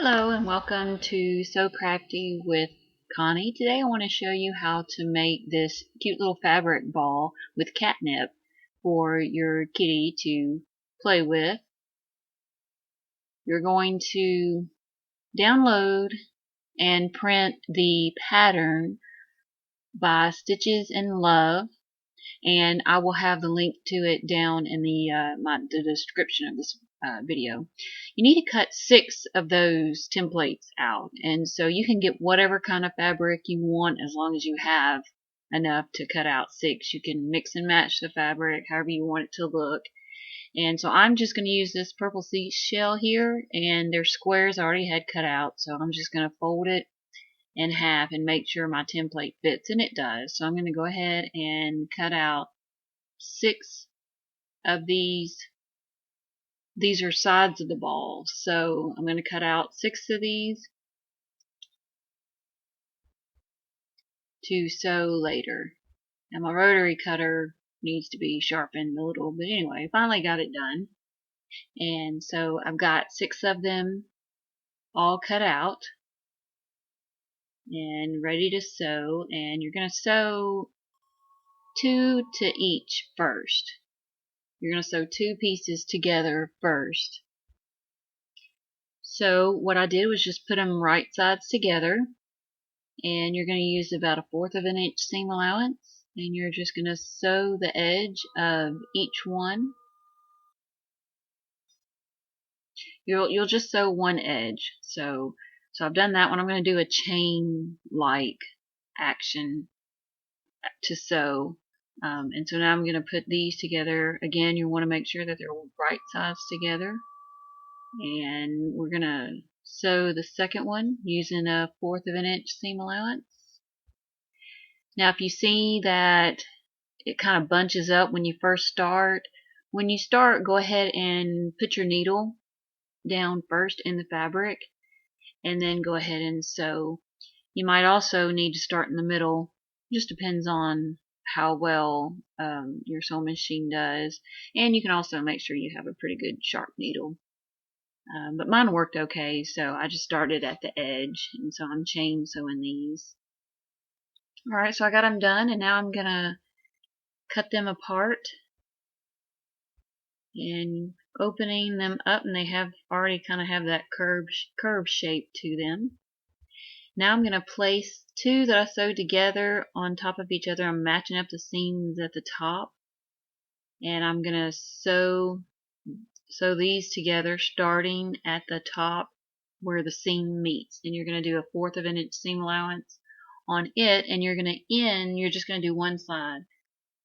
Hello and welcome to Sew Crafty with Connie. Today I want to show you how to make this cute little fabric ball with catnip for your kitty to play with. You're going to download and print the pattern by Stitches in Love, and I will have the link to it down in the description of this video. You need to cut 6 of those templates out, and so you can get whatever kind of fabric you want as long as you have enough to cut out 6. You can mix and match the fabric however you want it to look. And so I'm just going to use this purple seashell here, and there's squares I already had cut out, so I'm just going to fold it in half and make sure my template fits, and it does. So I'm going to go ahead and cut out 6 of these. These are sides of the ball, so I'm going to cut out 6 of these to sew later. Now my rotary cutter needs to be sharpened a little, but anyway, finally got it done. And so I've got 6 of them all cut out and ready to sew, and you're going to sew 2 to each first. You're going to sew 2 pieces together first. So what I did was just put them right sides together, and you're going to use about 1/4 of an inch seam allowance, and you're just going to sew the edge of each one. You'll just sew one edge. So I've done that one. I'm going to do a chain like action to sew. And so now I'm going to put these together. Again, you want to make sure that they're right sides together. And we're going to sew the second one using 1/4 of an inch seam allowance. Now if you see that it kind of bunches up when you first start, go ahead and put your needle down first in the fabric and then go ahead and sew. You might also need to start in the middle. It just depends on how well your sewing machine does, and you can also make sure you have a pretty good sharp needle. But mine worked okay, so I just started at the edge, and so I'm chain sewing these. Alright, so I got them done, and now I'm gonna cut them apart and opening them up, and they have already kind of have that curve shape to them. Now I'm going to place 2 that I sewed together on top of each other. I'm matching up the seams at the top, and I'm going to sew these together starting at the top where the seam meets, and you're going to do 1/4 of an inch seam allowance on it, and you're just going to do one side,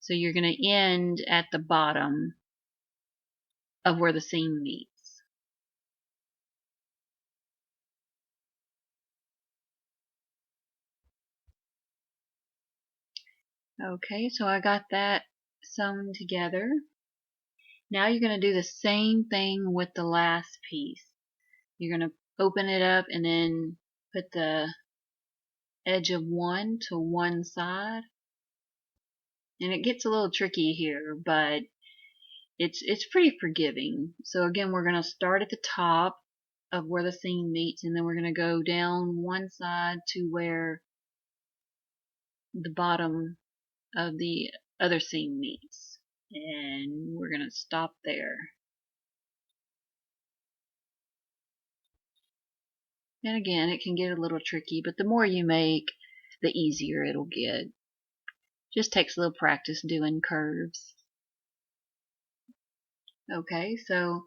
so you're going to end at the bottom of where the seam meets. Okay, so I got that sewn together. Now you're going to do the same thing with the last piece. You're going to open it up and then put the edge of one to one side. And it gets a little tricky here, but it's pretty forgiving. So again, we're going to start at the top of where the seam meets, and then we're going to go down one side to where the bottom of the other seam meets. And we're going to stop there. And again, it can get a little tricky, but the more you make, the easier it'll get. Just takes a little practice doing curves. Okay, so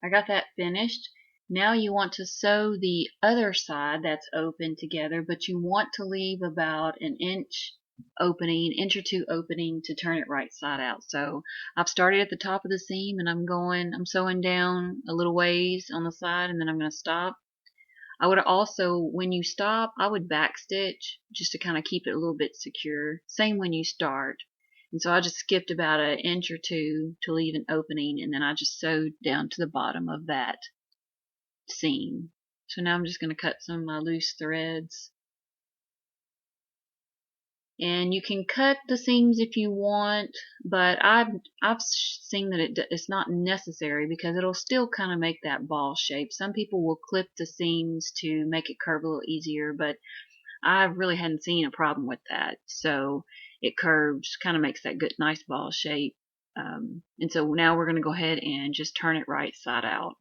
I got that finished. Now you want to sew the other side that's open together, but you want to leave about an inch or 2 opening to turn it right side out. So I've started at the top of the seam, and I'm sewing down a little ways on the side, and then I'm going to stop. I would also, when you stop, I would backstitch just to kind of keep it a little bit secure. Same when you start. And so I just skipped about an inch or 2 to leave an opening, and then I just sewed down to the bottom of that seam. So now I'm just going to cut some of my loose threads. And you can cut the seams if you want, but I've seen that it's not necessary because it'll still kind of make that ball shape. Some people will clip the seams to make it curve a little easier, but I really hadn't seen a problem with that. So it curves, kind of makes that good, nice ball shape. And so now we're going to go ahead and just turn it right side out.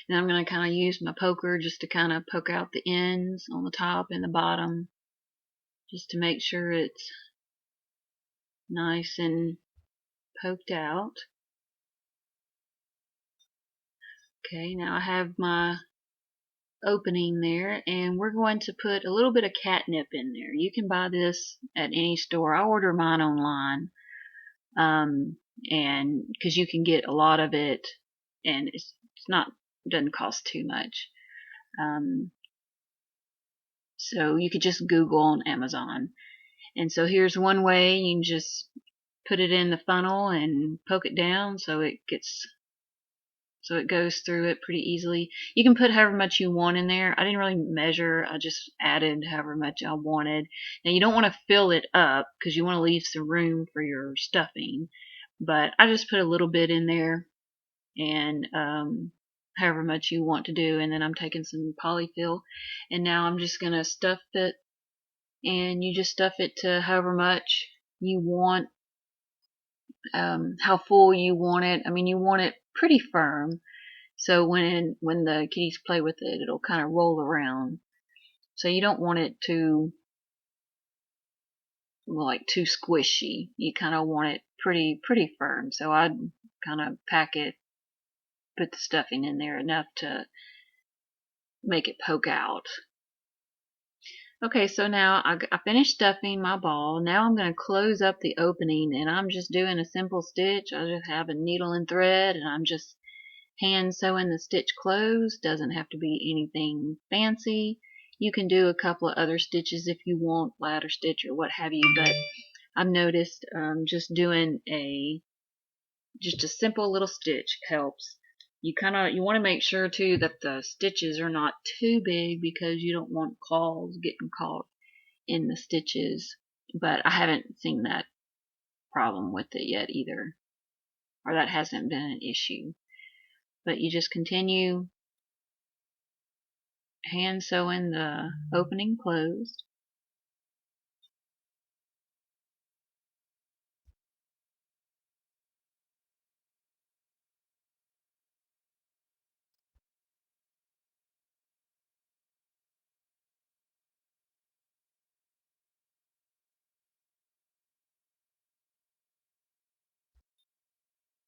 Now I'm going to kind of use my poker just to kind of poke out the ends on the top and the bottom, just to make sure it's nice and poked out. Okay, now I have my opening there, and we're going to put a little bit of catnip in there. You can buy this at any store. I order mine online, and because you can get a lot of it, and it's not, doesn't cost too much. So you could just Google on Amazon. And so here's one way. You can just put it in the funnel and poke it down so it goes through it pretty easily. You can put however much you want in there. I didn't really measure. I just added however much I wanted. Now you don't want to fill it up because you want to leave some room for your stuffing. But I just put a little bit in there, and however much you want to do. And then I'm taking some polyfill, and now I'm just going to stuff it, and you just stuff it to however much you want, how full you want it. I mean, you want it pretty firm, so when the kitties play with it, it'll kind of roll around. So you don't want it too squishy. You kind of want it pretty firm. So I'd kind of pack it, put the stuffing in there enough to make it poke out. Okay, so now I finished stuffing my ball. Now I'm going to close up the opening, and I'm just doing a simple stitch. I just have a needle and thread, and I'm just hand sewing the stitch closed. Doesn't have to be anything fancy. You can do a couple of other stitches if you want, ladder stitch or what have you, but I've noticed just doing just a simple little stitch helps. You want to make sure too that the stitches are not too big because you don't want claws getting caught in the stitches. But I haven't seen that problem with it yet either, or that hasn't been an issue. But you just continue hand sewing the opening closed.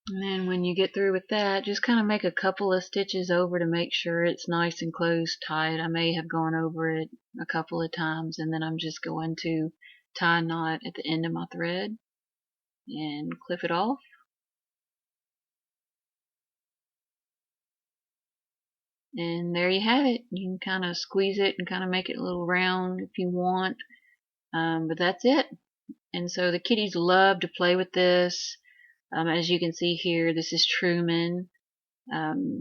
And then when you get through with that, just kind of make a couple of stitches over to make sure it's nice and closed tight. I may have gone over it a couple of times, and then I'm just going to tie a knot at the end of my thread and clip it off. And there you have it. You can kind of squeeze it and kind of make it a little round if you want. But that's it. And so the kitties love to play with this. As you can see here, this is Truman.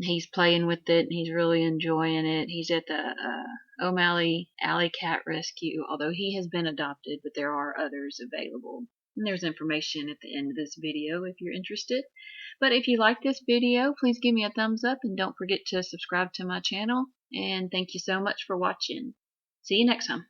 He's playing with it, and he's really enjoying it. He's at the O'Malley Alley Cat Rescue, although he has been adopted, but there are others available. And there's information at the end of this video if you're interested. But if you like this video, please give me a thumbs up, and don't forget to subscribe to my channel. And thank you so much for watching. See you next time.